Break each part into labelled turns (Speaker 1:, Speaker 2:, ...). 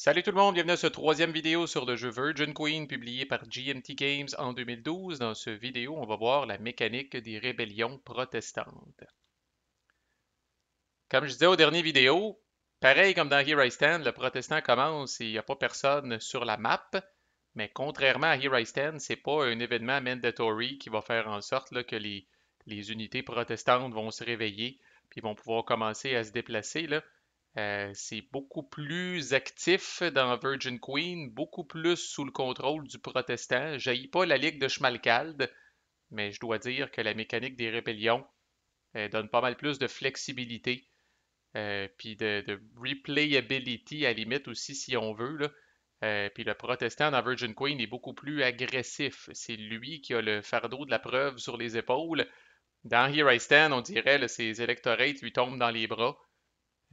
Speaker 1: Salut tout le monde, bienvenue à ce troisième vidéo sur le jeu Virgin Queen publié par GMT Games en 2012. Dans ce vidéo, on va voir la mécanique des rébellions protestantes. Comme je disais au dernier vidéo, pareil comme dans Here I Stand, le protestant commence et il n'y a pas personne sur la map, mais contrairement à Here I Stand, c'est pas un événement mandatory qui va faire en sorte là, que les unités protestantes vont se réveiller puis vont pouvoir commencer à se déplacer, là. C'est beaucoup plus actif dans Virgin Queen, beaucoup plus sous le contrôle du protestant. J'haïs pas la Ligue de Schmalkalde, mais je dois dire que la mécanique des rébellions donne pas mal plus de flexibilité, puis de replayability à la limite aussi si on veut, là. Puis le protestant dans Virgin Queen est beaucoup plus agressif. C'est lui qui a le fardeau de la preuve sur les épaules. Dans Here I Stand, on dirait que ses électorates lui tombent dans les bras.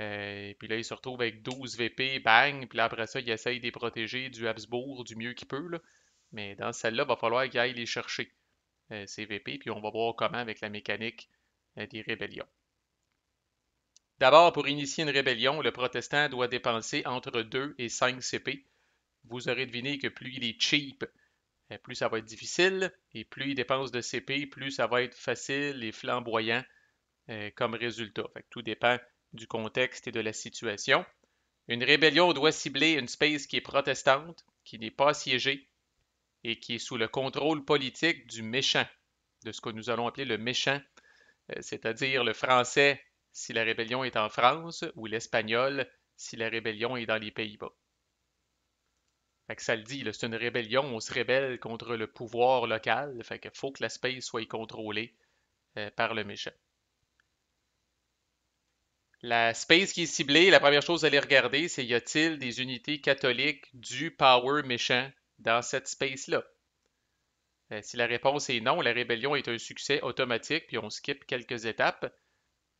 Speaker 1: Et puis là, il se retrouve avec 12 VP, bang, puis là, après ça, il essaye de les protéger du Habsbourg du mieux qu'il peut, là. Mais dans celle-là, il va falloir qu'il aille les chercher, ces VP, puis on va voir comment avec la mécanique des rébellions. D'abord, pour initier une rébellion, le protestant doit dépenser entre 2 et 5 CP. Vous aurez deviné que plus il est cheap, plus ça va être difficile, et plus il dépense de CP, plus ça va être facile et flamboyant comme résultat. Fait que tout dépend du contexte et de la situation. Une rébellion doit cibler une space qui est protestante, qui n'est pas assiégée et qui est sous le contrôle politique du méchant, de ce que nous allons appeler le méchant, c'est-à-dire le français si la rébellion est en France ou l'espagnol si la rébellion est dans les Pays-Bas. Fait que ça le dit, c'est une rébellion, on se rébelle contre le pouvoir local, fait qu'il faut que la space soit contrôlée par le méchant. La space qui est ciblée, la première chose à aller regarder, c'est y a-t-il des unités catholiques du power méchant dans cette space-là? Si la réponse est non, la rébellion est un succès automatique, puis on skip quelques étapes.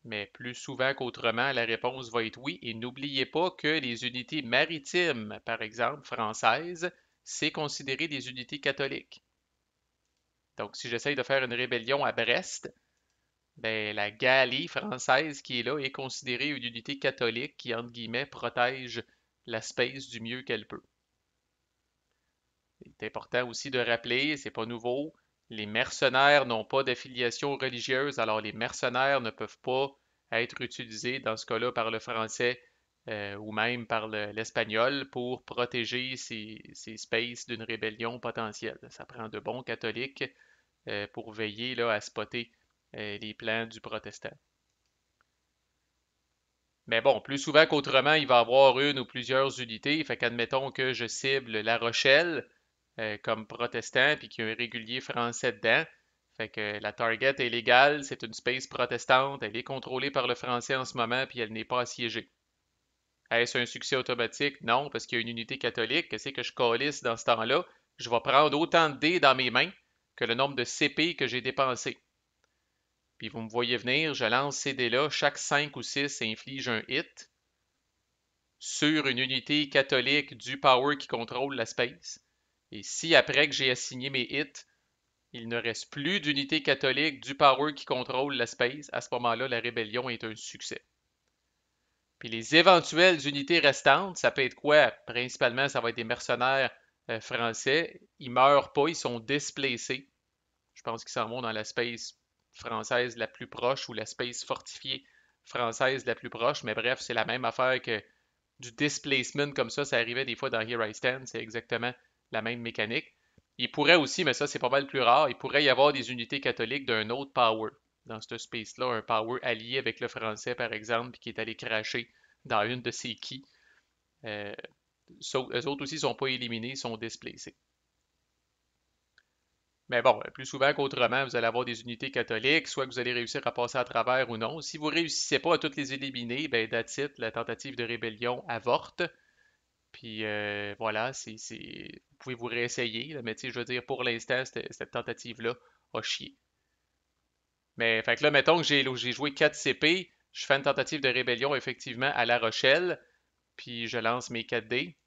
Speaker 1: Mais plus souvent qu'autrement, la réponse va être oui. Et n'oubliez pas que les unités maritimes, par exemple françaises, c'est considéré des unités catholiques. Donc, si j'essaye de faire une rébellion à Brest, ben, la Gallie française qui est là est considérée une unité catholique qui, entre guillemets, protège la space du mieux qu'elle peut. C'est important aussi de rappeler, c'est pas nouveau, les mercenaires n'ont pas d'affiliation religieuse, alors les mercenaires ne peuvent pas être utilisés dans ce cas-là par le français ou même par l'espagnol pour protéger ces spaces d'une rébellion potentielle. Ça prend de bons catholiques pour veiller là, à spotter les plans du protestant. Mais bon, plus souvent qu'autrement, il va y avoir une ou plusieurs unités. Fait qu'admettons que je cible La Rochelle comme protestant puis qu'il y a un régulier français dedans. Fait que la target est légale, c'est une space protestante, elle est contrôlée par le français en ce moment puis elle n'est pas assiégée. Est-ce un succès automatique? Non, parce qu'il y a une unité catholique. Qu'est-ce que je calisse dans ce temps-là? Je vais prendre autant de dés dans mes mains que le nombre de CP que j'ai dépensé. Puis vous me voyez venir, je lance ces dés-là, chaque 5 ou 6 inflige un hit sur une unité catholique du power qui contrôle la space. Et si après que j'ai assigné mes hits, il ne reste plus d'unité catholique du power qui contrôle la space, à ce moment-là, la rébellion est un succès. Puis les éventuelles unités restantes, ça peut être quoi? Principalement, ça va être des mercenaires français. Ils meurent pas, ils sont displacés. Je pense qu'ils s'en vont dans la space française la plus proche ou la space fortifiée française la plus proche. Mais bref, c'est la même affaire que du displacement comme ça arrivait des fois dans Here I Stand. C'est exactement la même mécanique. Il pourrait aussi, mais ça c'est pas mal plus rare, il pourrait y avoir des unités catholiques d'un autre power. Dans ce space-là, un power allié avec le français, par exemple, puis qui est allé cracher dans une de ses keys. Euh, eux autres aussi ne sont pas éliminés, sont displacés. Mais bon, plus souvent qu'autrement, vous allez avoir des unités catholiques, soit que vous allez réussir à passer à travers ou non. Si vous ne réussissez pas à toutes les éliminer, ben that's it, la tentative de rébellion avorte. Puis voilà, vous pouvez vous réessayer, là, mais je veux dire, pour l'instant, cette tentative-là a chié. Mais fait que là, mettons que j'ai joué 4 CP, je fais une tentative de rébellion effectivement à La Rochelle, puis je lance mes 4 dés.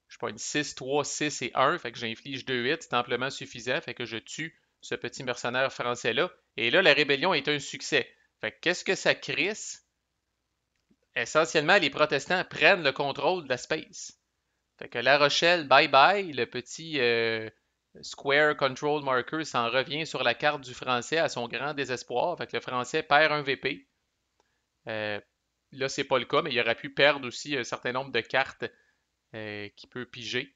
Speaker 1: Je prends une 6, 3, 6 et 1, fait que j'inflige 2 hits, c'est amplement suffisant, fait que je tue ce petit mercenaire français-là. Et là, la rébellion est un succès. Fait que qu'est-ce que ça crisse? essentiellement, les protestants prennent le contrôle de la space. Fait que La Rochelle, bye bye, le petit Square Control Marker s'en revient sur la carte du français à son grand désespoir. Fait que le français perd un VP. Euh, Là, c'est pas le cas, mais il aurait pu perdre aussi un certain nombre de cartes qu'il peut piger.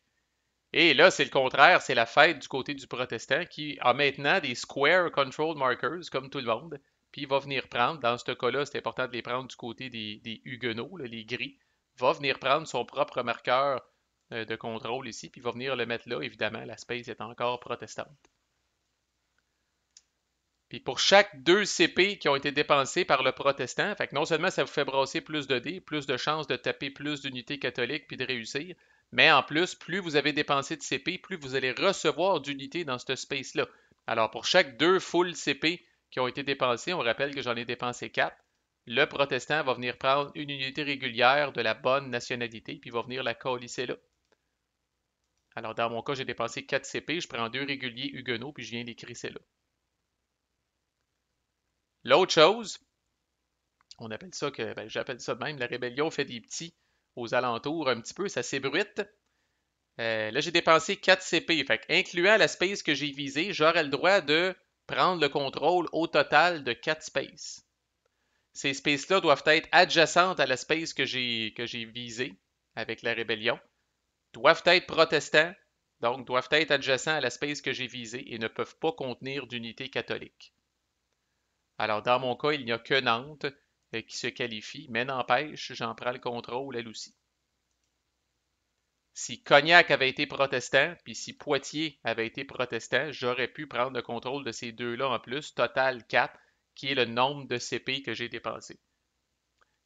Speaker 1: Et là, c'est le contraire, c'est la fête du côté du protestant qui a maintenant des Square Control Markers, comme tout le monde, puis il va venir prendre, dans ce cas-là, c'est important de les prendre du côté des Huguenots, là, les gris, va venir prendre son propre marqueur de contrôle ici, puis il va venir le mettre là, évidemment, la space est encore protestante. Puis pour chaque 2 CP qui ont été dépensés par le protestant, fait que non seulement ça vous fait brasser plus de dés, plus de chances de taper plus d'unités catholiques puis de réussir, mais en plus, plus vous avez dépensé de CP, plus vous allez recevoir d'unités dans ce space-là. Alors pour chaque 2 full CP qui ont été dépensés, on rappelle que j'en ai dépensé 4, le protestant va venir prendre une unité régulière de la bonne nationalité, puis il va venir la colisser là. Alors dans mon cas, j'ai dépensé 4 CP, je prends 2 réguliers huguenots, puis je viens les crisser là. L'autre chose, on appelle ça que, ben, j'appelle ça de même, la rébellion fait des petits aux alentours un petit peu, ça s'ébruite. Là, j'ai dépensé 4 CP, fait incluant la space que j'ai visée, j'aurai le droit de prendre le contrôle au total de 4 spaces. Ces spaces-là doivent être adjacentes à la space que j'ai visée avec la rébellion, doivent être protestants, donc doivent être adjacents à la space que j'ai visée et ne peuvent pas contenir d'unité catholique. Alors, dans mon cas, il n'y a que Nantes qui se qualifie, mais n'empêche, j'en prends le contrôle elle aussi. Si Cognac avait été protestant, puis si Poitiers avait été protestant, j'aurais pu prendre le contrôle de ces deux-là en plus, total 4, qui est le nombre de CP que j'ai dépensé.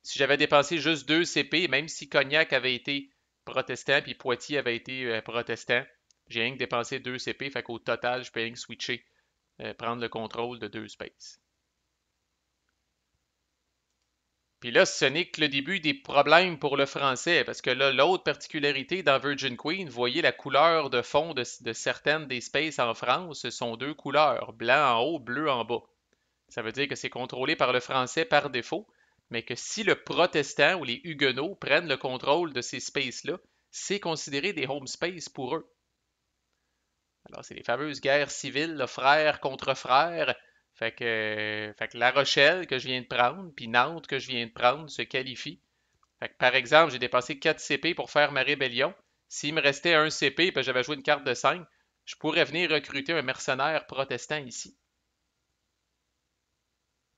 Speaker 1: Si j'avais dépensé juste 2 CP, même si Cognac avait été protestant, puis Poitiers avait été protestant, j'ai rien que dépensé 2 CP, fait qu'au total, je peux rien que switcher, prendre le contrôle de 2 spaces. Puis là, ce n'est que le début des problèmes pour le français, parce que là, l'autre particularité dans Virgin Queen, vous voyez la couleur de fond de certaines des spaces en France, ce sont deux couleurs, blanc en haut, bleu en bas. Ça veut dire que c'est contrôlé par le français par défaut, mais que si le protestant ou les huguenots prennent le contrôle de ces spaces-là, c'est considéré des home spaces pour eux. Alors, c'est les fameuses guerres civiles, là, frères contre frères. Fait que La Rochelle que je viens de prendre, puis Nantes que je viens de prendre se qualifient. Fait que, par exemple, j'ai dépensé 4 CP pour faire ma rébellion. S'il me restait un CP et j'avais joué une carte de 5, je pourrais venir recruter un mercenaire protestant ici.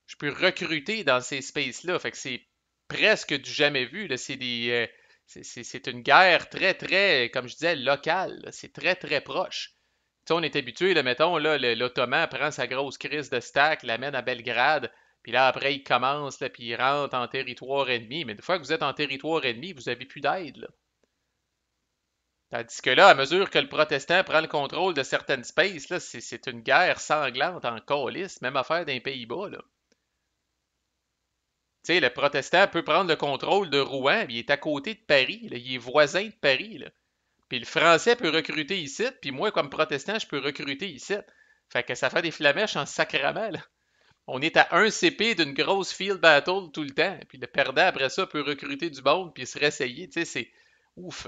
Speaker 1: Je peux recruter dans ces spaces-là. Fait que c'est presque du jamais vu. Là. C'est une guerre très, très, comme je disais, locale. Là. C'est très, très proche. Tu sais, on est habitué, là, mettons, là, l'Ottoman prend sa grosse crise de stack, l'amène à Belgrade, puis là, après, il commence, là, puis il rentre en territoire ennemi. Mais une fois que vous êtes en territoire ennemi, vous n'avez plus d'aide, là. Tandis que là, à mesure que le protestant prend le contrôle de certaines spaces, là, c'est une guerre sanglante en calice, même affaire d'un Pays-Bas, là. Tu sais, le protestant peut prendre le contrôle de Rouen, puis il est à côté de Paris, là, il est voisin de Paris, là. Puis le français peut recruter ici, puis moi, comme protestant, je peux recruter ici. Fait que ça fait des flamèches en sacrament, là. On est à un CP d'une grosse field battle tout le temps. Puis le perdant, après ça, peut recruter du monde puis se réessayer. Tu sais, c'est ouf.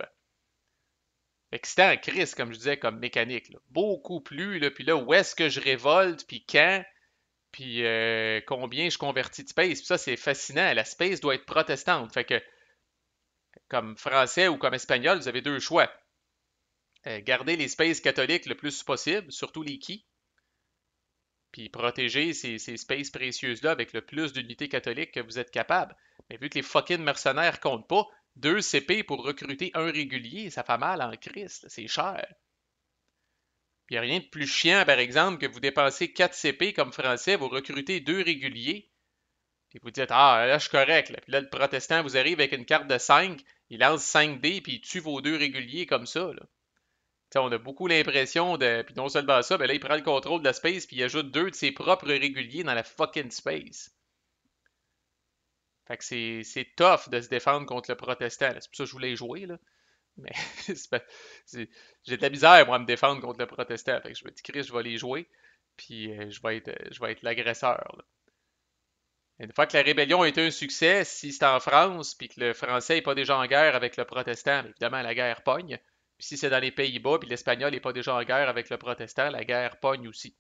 Speaker 1: Excitant en crise, comme je disais, comme mécanique. Là. Beaucoup plus. Là. Puis là, où est-ce que je révolte, puis quand, puis combien je convertis de space. Puis ça, c'est fascinant. La space doit être protestante. Fait que, comme français ou comme espagnol, vous avez deux choix. Garder les spaces catholiques le plus possible, surtout les keys, puis protéger ces spaces précieuses-là avec le plus d'unités catholiques que vous êtes capable. Mais vu que les fucking mercenaires comptent pas, 2 CP pour recruter un régulier, ça fait mal en Christ, c'est cher. Il n'y a rien de plus chiant, par exemple, que vous dépensez 4 CP comme français, vous recrutez 2 réguliers, puis vous dites ah, là, je suis correct. Là. Puis là, le protestant vous arrive avec une carte de 5, il lance 5 dés, puis il tue vos 2 réguliers comme ça. Là. T'sais, on a beaucoup l'impression de. Puis non seulement ça, mais là, il prend le contrôle de la space puis il ajoute 2 de ses propres réguliers dans la fucking space. Fait que c'est tough de se défendre contre le protestant. C'est pour ça que je voulais jouer, là. Mais j'ai de la misère, moi, à me défendre contre le protestant. Fait que je me dis, Chris, je vais les jouer. Puis je vais être l'agresseur. Là. Une fois que la rébellion a été un succès, si c'est en France, puis que le français n'est pas déjà en guerre avec le protestant, bien évidemment, la guerre pogne. Puis si c'est dans les Pays-Bas, puis l'espagnol n'est pas déjà en guerre avec le protestant, la guerre pogne aussi.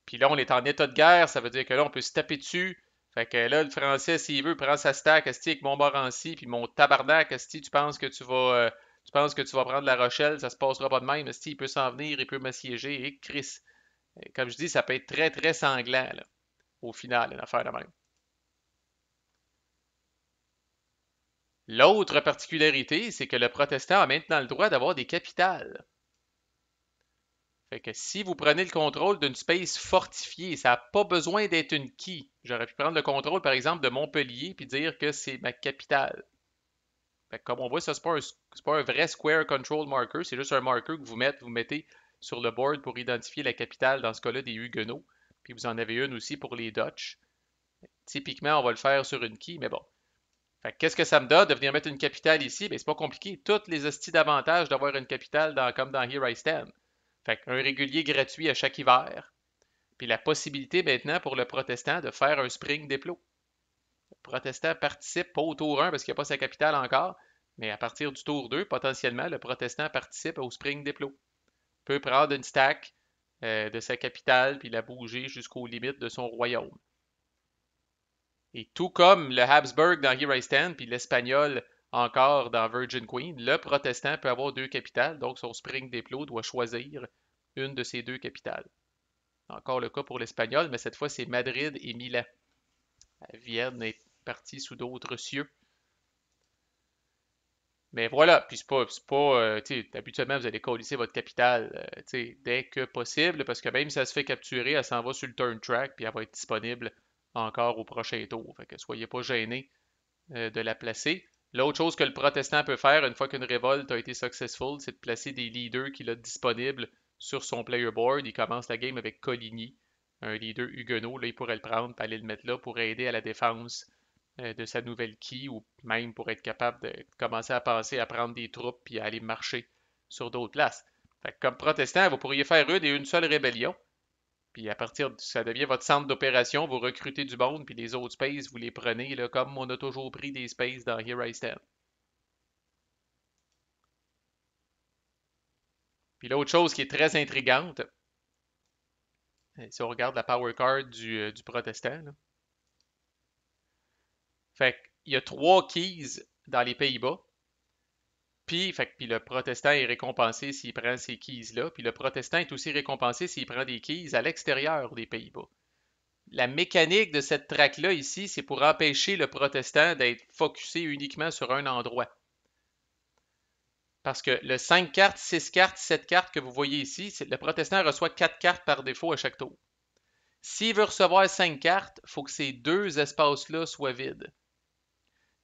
Speaker 1: Puis là, on est en état de guerre, ça veut dire que là, on peut se taper dessus. Fait que là, le français, s'il veut, prend sa stack, esti, avec mon Montmorency, puis mon tabarnak, esti, tu penses que tu vas prendre la Rochelle, ça se passera pas de même, esti, il peut s'en venir, il peut m'assiéger, et Chris. Comme je dis, ça peut être très, très sanglant, là, au final, une affaire de même. L'autre particularité, c'est que le protestant a maintenant le droit d'avoir des capitales. Fait que si vous prenez le contrôle d'une space fortifiée, ça n'a pas besoin d'être une key. J'aurais pu prendre le contrôle, par exemple, de Montpellier puis dire que c'est ma capitale. Fait que comme on voit, ça, c'est pas un vrai square control marker, c'est juste un marker que vous mettez sur le board pour identifier la capitale, dans ce cas-là, des Huguenots. Puis vous en avez une aussi pour les Dutch. Typiquement, on va le faire sur une key, mais bon. Fait que qu'est-ce que ça me donne de venir mettre une capitale ici? Ben, c'est pas compliqué. Toutes les hosties d'avantages d'avoir une capitale comme dans Here I Stand. Fait qu'un régulier gratuit à chaque hiver. Puis la possibilité maintenant pour le protestant de faire un spring déplo. Le protestant participe, pas au tour 1 parce qu'il n'y a pas sa capitale encore, mais à partir du tour 2, potentiellement, le protestant participe au spring déplo. Peut prendre une stack de sa capitale puis la bouger jusqu'aux limites de son royaume. Et tout comme le Habsburg dans Here I Stand, puis l'espagnol encore dans Virgin Queen, le protestant peut avoir deux capitales, donc son spring déplo doit choisir une de ces deux capitales. Encore le cas pour l'espagnol, mais cette fois c'est Madrid et Milan. Vienne est partie sous d'autres cieux. Mais voilà, puis tu sais, habituellement vous allez colisser votre capitale, tu sais, dès que possible, parce que même si elle se fait capturer, elle s'en va sur le turn track, puis elle va être disponible encore au prochain tour. Fait que soyez pas gênés de la placer. L'autre chose que le protestant peut faire une fois qu'une révolte a été successful, c'est de placer des leaders qu'il a disponibles sur son player board. Il commence la game avec Coligny, un leader huguenot. Là, il pourrait le prendre et aller le mettre là pour aider à la défense de sa nouvelle key ou même pour être capable de commencer à penser à prendre des troupes puis à aller marcher sur d'autres places. Fait que comme protestant, vous pourriez faire une seule rébellion. Puis à partir de ça devient votre centre d'opération, vous recrutez du monde, puis les autres spaces, vous les prenez là, comme on a toujours pris des spaces dans Here I Stand. Puis l'autre chose qui est très intrigante, si on regarde la power card du protestant, là, fait qu'il y a trois keys dans les Pays-Bas, puis le protestant est récompensé s'il prend ces keys-là, puis le protestant est aussi récompensé s'il prend des keys à l'extérieur des Pays-Bas. La mécanique de cette track-là ici, c'est pour empêcher le protestant d'être focusé uniquement sur un endroit. Parce que le 5 cartes, 6 cartes, 7 cartes que vous voyez ici, le protestant reçoit 4 cartes par défaut à chaque tour. S'il veut recevoir 5 cartes, il faut que ces deux espaces-là soient vides.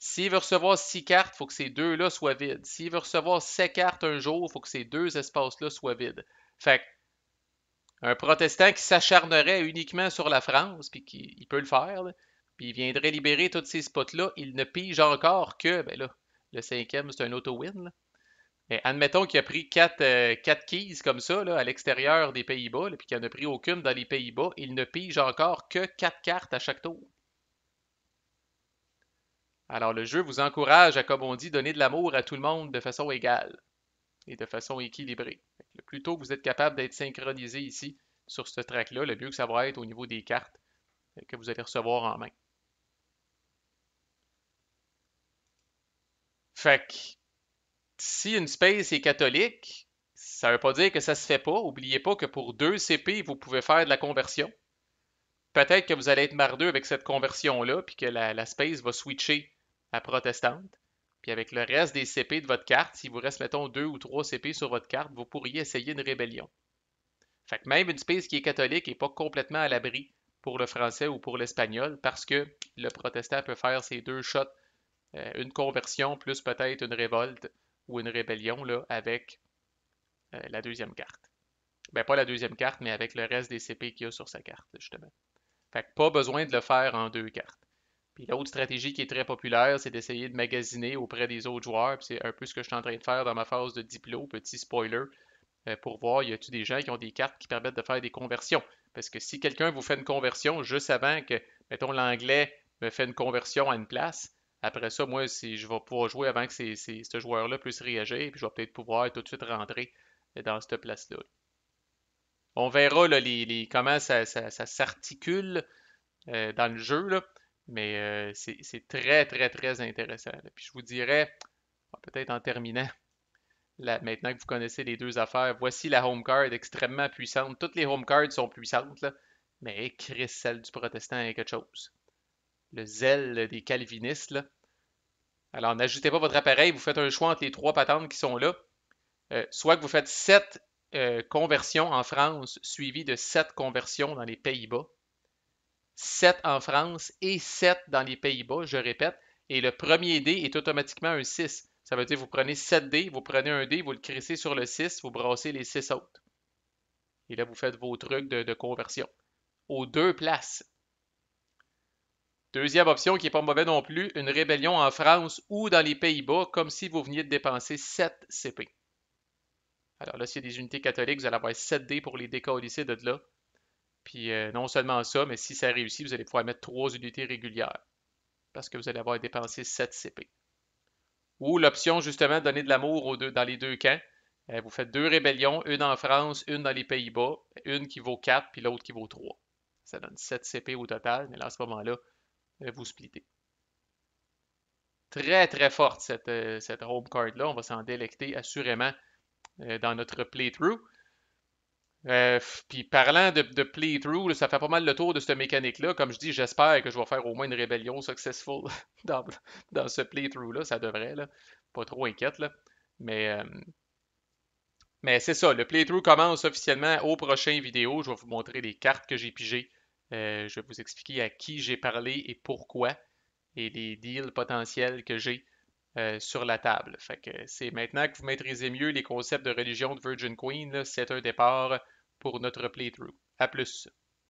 Speaker 1: S'il veut recevoir 6 cartes, il faut que ces deux-là soient vides. S'il veut recevoir 7 cartes un jour, il faut que ces deux espaces-là soient vides. Fait un protestant qui s'acharnerait uniquement sur la France, puis qui il peut le faire, là, puis il viendrait libérer tous ces spots-là, il ne pige encore que, ben là, le cinquième, c'est un auto-win, mais admettons qu'il a pris quatre keys comme ça là, à l'extérieur des Pays-Bas, puis qu'il n'en a pris aucune dans les Pays-Bas, il ne pige encore que 4 cartes à chaque tour. Alors le jeu vous encourage à, comme on dit, donner de l'amour à tout le monde de façon égale et de façon équilibrée. Le plus tôt vous êtes capable d'être synchronisé ici sur ce track-là, le mieux que ça va être au niveau des cartes que vous allez recevoir en main. Fait que si une space est catholique, ça ne veut pas dire que ça se fait pas. Oubliez pas que pour 2 CP, vous pouvez faire de la conversion. Peut-être que vous allez être mardeux avec cette conversion-là, puis que la space va switcher à protestante. Puis avec le reste des CP de votre carte, s'il vous reste, mettons, 2 ou 3 CP sur votre carte, vous pourriez essayer une rébellion. Fait que même une space qui est catholique n'est pas complètement à l'abri pour le français ou pour l'espagnol, parce que le protestant peut faire ces deux shots, une conversion plus peut-être une révolte ou une rébellion là, avec la deuxième carte. Ben pas la deuxième carte, mais avec le reste des CP qu'il y a sur sa carte, justement. Fait que pas besoin de le faire en deux cartes. Puis l'autre stratégie qui est très populaire, c'est d'essayer de magasiner auprès des autres joueurs. Puis c'est un peu ce que je suis en train de faire dans ma phase de diplo, petit spoiler, pour voir y a-t-il des gens qui ont des cartes qui permettent de faire des conversions. Parce que si quelqu'un vous fait une conversion juste avant que, mettons, l'anglais me fait une conversion à une place, après ça, moi, si je vais pouvoir jouer avant que ce joueur-là puisse réagir, puis je vais peut-être pouvoir tout de suite rentrer dans cette place-là. On verra là, comment ça s'articule dans le jeu, là, mais c'est très, très, très intéressant, là. Puis je vous dirais, peut-être en terminant, maintenant que vous connaissez les deux affaires, voici la home card extrêmement puissante. Toutes les home cards sont puissantes, là, mais Chris, celle du protestant est quelque chose. Le zèle des calvinistes, là. Alors, n'ajoutez pas votre appareil, vous faites un choix entre les trois patentes qui sont là. Soit que vous faites 7 conversions en France, suivies de 7 conversions dans les Pays-Bas. 7 en France et 7 dans les Pays-Bas, je répète. Et le premier dé est automatiquement un 6. Ça veut dire que vous prenez 7 dés, vous prenez un dé, vous le crissez sur le 6, vous brassez les 6 autres. Et là, vous faites vos trucs de conversion. Aux deux places. Deuxième option qui n'est pas mauvais non plus, une rébellion en France ou dans les Pays-Bas, comme si vous veniez de dépenser 7 CP. Alors là, s'il y a des unités catholiques, vous allez avoir 7 dés pour les décalisser de là. Puis non seulement ça, mais si ça réussit, vous allez pouvoir mettre 3 unités régulières. Parce que vous allez avoir dépensé 7 CP. Ou l'option justement de donner de l'amour dans les deux camps. Vous faites 2 rébellions, une en France, une dans les Pays-Bas, une qui vaut 4 puis l'autre qui vaut 3. Ça donne 7 CP au total, mais là, à ce moment-là, vous splittez. Très très forte cette home card-là. On va s'en délecter assurément dans notre playthrough. Puis parlant de playthrough, là, ça fait pas mal le tour de cette mécanique-là. Comme je dis, j'espère que je vais faire au moins une rébellion successful dans, dans ce playthrough-là. Ça devrait, là. Pas trop inquiète, là. Mais, euh, mais c'est ça, le playthrough commence officiellement au prochain vidéo. Je vais vous montrer les cartes que j'ai pigées. Je vais vous expliquer à qui j'ai parlé et pourquoi. Et les deals potentiels que j'ai sur la table. Fait que c'est maintenant que vous maîtrisez mieux les concepts de religion de Virgin Queen, c'est un départ pour notre playthrough. À plus!